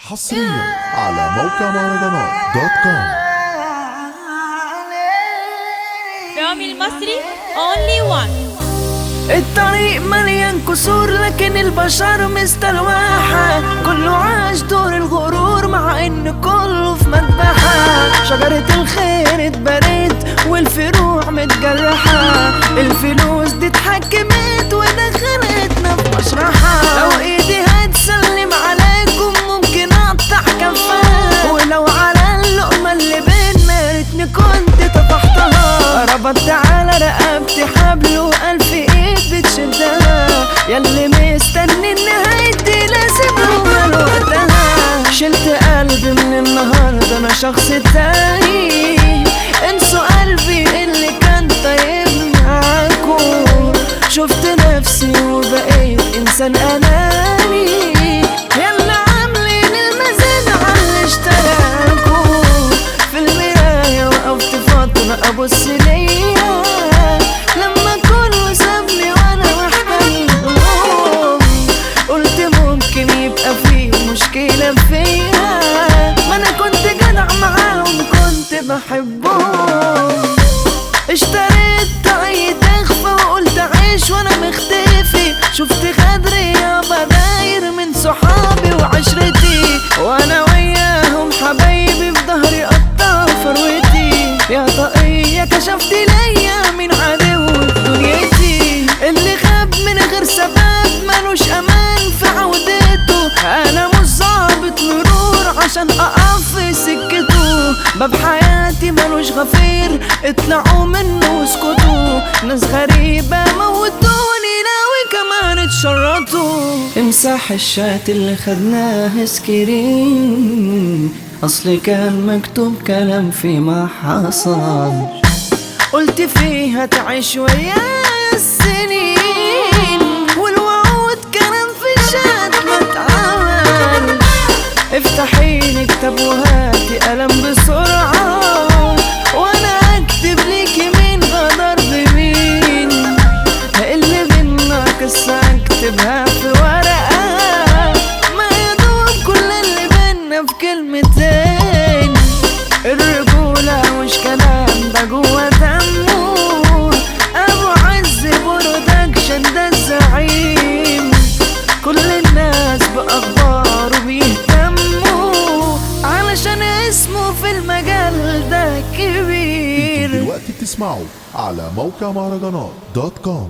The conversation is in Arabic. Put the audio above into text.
حصريا على موقع مهرجانات دوت كوم. رامي المصري only one. الطريق مليان كسور لكن البشر مستلوحة، كله عاش دور الغرور مع ان كله في مذبحة. شجرة الخير اتبرت والفروع متجرحة، الفلوس دي اتحكمت ودخلتنا في مشرحة. لو ايدي هتسلم عليكم ممكن اقطع كفاها، ولو على اللقمة اللي بينا ريتني كنت طفحتها. ربطت على رقبتي حبل وألف ايد بتشدها، ياللي مستني نهايتي لازم له وقتها. شلت قلبي من النهارده انا شخص تاني، انسوا قلبي اللي كان طيب معاكم. شفت نفسي وبقيت انسان اناني، يلا عاملين المزاد على اللي اشتراكوا. في المراية وقفت فترة ابص ليا لما كله سابني وانا محتاجهم. قلت ممكن يبقى في مشكلة فيا، ما انا كنت جدع معاهم كنت بحبهم. اشتريت طاقية اخفى وقلت اعيش وانا مختفي. شفت خدري يابا داير من صحابي وعشرتي، وانا وياهم حبايبي في ظهري قطعوا فروتي. يا طاقية كشفت ليا من عدو دنيتي، اللي خاب من غير سبب ملوش امان في عودته. انا مش ظابط مرور عشان اقف في سكته، باب حياتي ملوش غفير اطلعوا منه واسكتوا. ناس غريبة موتوني ناوي كمان اتشرطوا. امسح الشات اللي خدناه سكرين، اصل كان مكتوب كلام في ما حصل. قلت فيها تعيش ويايا السنين، والوعود كلام في شات ما اتعمل. افتحيلي كتاب وهاتي قلم بسرعة، وانا اكتب ليكي مين غدر بمين. اللي بينا قصة اكتبها في ورقة، ما يدوب كل اللي بينا في كلمتين. الرجولة مش كلام ده جوا دمه، ابو عز برودكشن ده الزعيم. كل الناس باخباره بيهتموا علشان اسمه في المجال ده كبير. دلوقتي بتسمعوا على موقع مهرجانات دوت كوم.